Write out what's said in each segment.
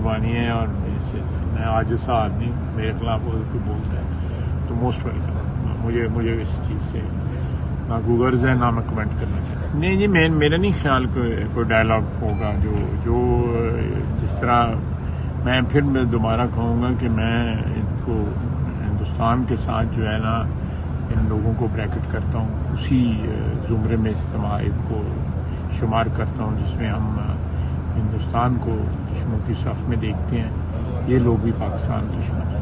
मेहरबानी है, और मैं आज जैसा आदमी मेरे खिलाफ कोई बोलता है तो मोस्ट वेलकम। मुझे इस चीज़ से ना गूगर्स है ना मैं कमेंट करना चाहता। नहीं जी, मेरा नहीं ख्याल कोई डायलॉग होगा जो जिस तरह मैं फिर दोबारा कहूँगा कि मैं इनको हिंदुस्तान के साथ जो है ना इन लोगों को ब्रैकेट करता हूँ, उसी ज़ुमरे में इस्तेमाल को शुमार करता हूँ जिसमें हम हिंदुस्तान को दुश्मनों की सफ में देखते हैं। ये लोग भी पाकिस्तान दुश्मन हैं।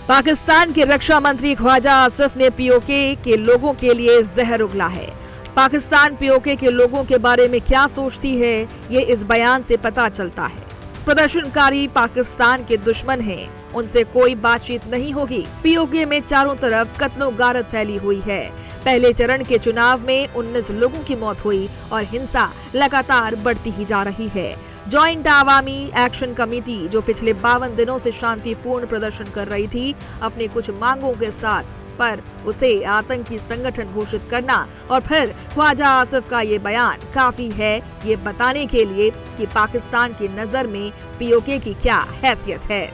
पाकिस्तान के रक्षा मंत्री ख्वाजा आसिफ ने पीओके के लोगों के लिए जहर उगला है। पाकिस्तान पीओके के लोगों के बारे में क्या सोचती है, ये इस बयान से पता चलता है। प्रदर्शनकारी पाकिस्तान के दुश्मन हैं, उनसे कोई बातचीत नहीं होगी। पीओके में चारों तरफ कत्लो गारत फैली हुई है। पहले चरण के चुनाव में 19 लोगों की मौत हुई और हिंसा लगातार बढ़ती ही जा रही है। जॉइंट आवामी एक्शन कमेटी, जो पिछले 52 दिनों से शांतिपूर्ण प्रदर्शन कर रही थी अपनी कुछ मांगों के साथ, पर उसे आतंकी संगठन घोषित करना और फिर ख्वाजा आसिफ का ये बयान काफी है ये बताने के लिए कि पाकिस्तान की नजर में पीओके की क्या हैसियत है।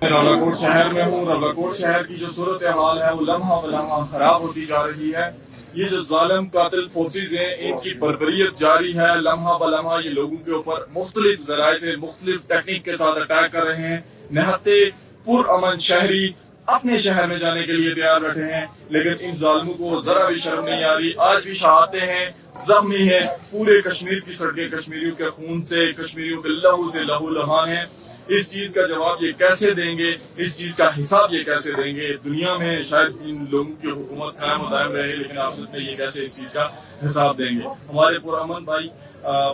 रावलाकोट शहर में हूँ। रावलाकोट शहर की जो सूरत हाल है वो लम्हा ब लम्हा खराब होती जा रही है। ये जो जालिम कातिल फोर्सेज हैं, इनकी बर्बरियत जारी है। लम्हा ब लम्हा ये लोगों के ऊपर मुख्तलिफ जराए से मुख्तलिफ टेक्निक के साथ अटैक कर रहे हैं। निहत्ते पुरअमन शहरी अपने शहर में जाने के लिए तैयार बैठे हैं, लेकिन इन जालिमों को जरा भी शर्म नहीं आ रही। आज भी शहादतें हैं, जख्मी है। पूरे कश्मीर की सड़कें कश्मीरियों के खून से, कश्मीरियों के लहू से लहूलुहान है। इस चीज का जवाब ये कैसे देंगे, इस चीज का हिसाब ये कैसे देंगे? दुनिया में शायद इन लोगों की हुकूमत कायम दायम रहे, लेकिन आखिरत में ये कैसे इस चीज का हिसाब देंगे? हमारे पुरअमन भाई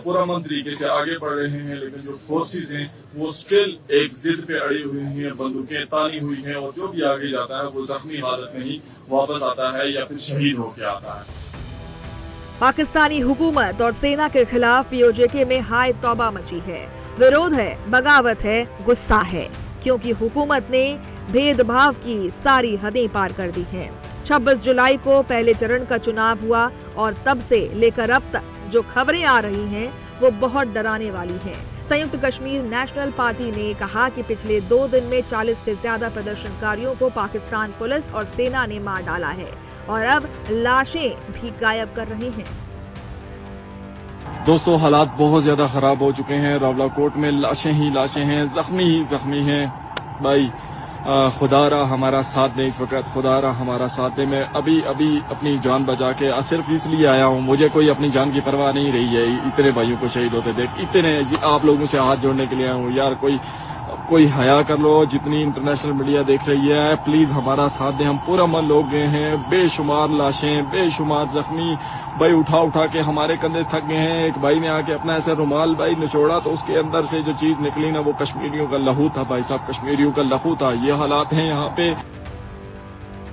पुरअमन तरीके से आगे बढ़ रहे हैं, लेकिन जो फोर्सेज हैं वो स्टिल एक जिद पे अड़ी हुई हैं, बंदूकें तानी हुई हैं, और जो भी आगे जाता है वो जख्मी हालत में ही वापस आता है या फिर शहीद होके आता है। पाकिस्तानी हुकूमत और सेना के खिलाफ पीओके में हाय तौबा मची है। विरोध है, बगावत है, गुस्सा है, क्योंकि हुकूमत ने भेदभाव की सारी हदें पार कर दी हैं। 26 जुलाई को पहले चरण का चुनाव हुआ और तब से लेकर अब तक जो खबरें आ रही हैं वो बहुत डराने वाली हैं। संयुक्त कश्मीर नेशनल पार्टी ने कहा कि पिछले 2 दिन में 40 से ज्यादा प्रदर्शनकारियों को पाकिस्तान पुलिस और सेना ने मार डाला है और अब लाशें भी गायब कर रहे हैं। दोस्तों, हालात बहुत ज्यादा खराब हो चुके हैं। रावलाकोट में लाशें ही लाशें हैं, जख्मी ही जख्मी हैं। भाई खुदारा हमारा साथ दे, इस वक्त खुदारा हमारा साथ दे। मैं अभी अपनी जान बचा के सिर्फ इसलिए आया हूँ, मुझे कोई अपनी जान की परवाह नहीं रही है। इतने भाइयों को शहीद होते देख, इतने आप लोगों से हाथ जोड़ने के लिए आया हूँ। यार कोई हया कर लो। जितनी इंटरनेशनल मीडिया देख रही है, प्लीज हमारा साथ दें। हम पुरअमन लोग गए हैं, बेशुमार लाशें, बेशुमार जख्मी भाई उठा के हमारे कंधे थक गए हैं। एक भाई ने आके अपना ऐसा रुमाल भाई निचोड़ा तो उसके अंदर से जो चीज निकली ना, वो कश्मीरियों का लहू था। भाई साहब, कश्मीरियों का लहू था। ये हालात हैं यहाँ पे।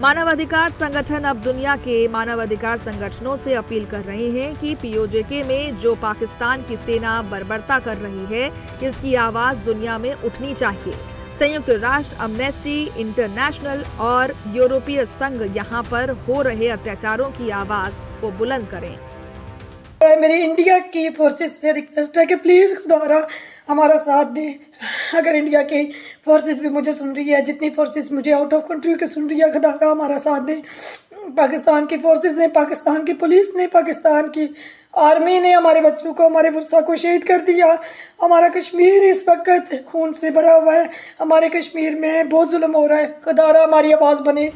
मानवाधिकार संगठन अब दुनिया के मानवाधिकार संगठनों से अपील कर रहे हैं कि पीओके में जो पाकिस्तान की सेना बर्बरता कर रही है, इसकी आवाज दुनिया में उठनी चाहिए। संयुक्त राष्ट्र, अमनेस्टी इंटरनेशनल और यूरोपीय संघ यहाँ पर हो रहे अत्याचारों की आवाज को बुलंद करें। मेरी इंडिया की फोर्सेस से रिक्वेस्ट है कि प्लीज़ खुदारा हमारा साथ दें। अगर इंडिया की फोर्सेस भी मुझे सुन रही है, जितनी फोर्सेस मुझे आउट ऑफ कंट्री के सुन रही है, खुदारा हमारा साथ दें। पाकिस्तान की फोर्सेस ने, पाकिस्तान की पुलिस ने, पाकिस्तान की आर्मी ने हमारे बच्चों को, हमारे वर्षा को शहीद कर दिया। हमारा कश्मीर इस वक्त खून से भरा हुआ है। हमारे कश्मीर में बहुत जुल्म हो रहा है। खुदारा हमारी आवाज़ बने।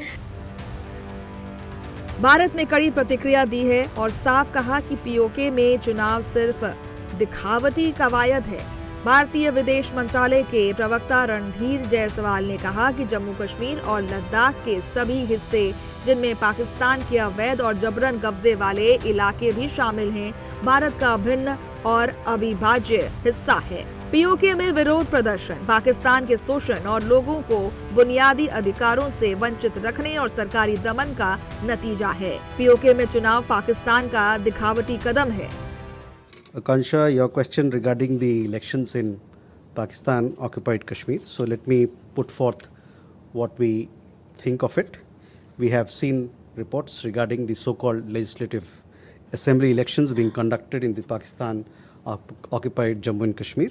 भारत ने कड़ी प्रतिक्रिया दी है और साफ कहा कि पीओके में चुनाव सिर्फ दिखावटी कवायद है। भारतीय विदेश मंत्रालय के प्रवक्ता रणधीर जायसवाल ने कहा कि जम्मू कश्मीर और लद्दाख के सभी हिस्से, जिनमें पाकिस्तान के अवैध और जबरन कब्जे वाले इलाके भी शामिल हैं, भारत का अभिन्न और अविभाज्य हिस्सा है। पीओके में विरोध प्रदर्शन पाकिस्तान के शोषण और लोगों को बुनियादी अधिकारों से वंचित रखने और सरकारी दमन का नतीजा है। पीओके में चुनाव पाकिस्तान का दिखावटी कदम है। Akansha, your question regarding the elections in Pakistan occupied Kashmir. So let me put forth what we think of it. We have seen reports regarding the so-called legislative assembly elections being conducted in the Pakistan occupied Jammu and Kashmir.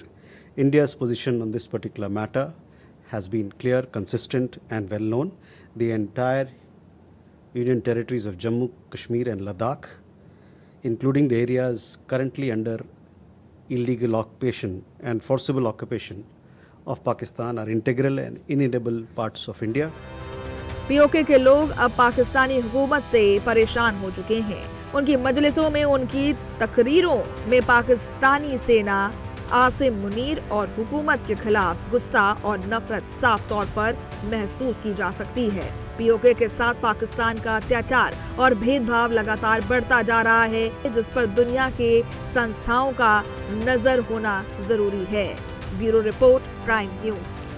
India's position on this particular matter has been clear, consistent, and well known. The entire Union territories of Jammu, Kashmir, and Ladakh, including the areas currently under illegal occupation and forcible occupation of Pakistan, are integral and inedible parts of India. PoK के लोग अब पाकिस्तानी हुकूमत से परेशान हो चुके हैं। उनकी मजलिसों में, उनकी तकरीरों में पाकिस्तानी सेना, आसिम मुनीर और हुकूमत के खिलाफ गुस्सा और नफरत साफ तौर पर महसूस की जा सकती है। पीओके के साथ पाकिस्तान का अत्याचार और भेदभाव लगातार बढ़ता जा रहा है, जिस पर दुनिया के संस्थाओं का नजर होना जरूरी है। Bureau report, prime news.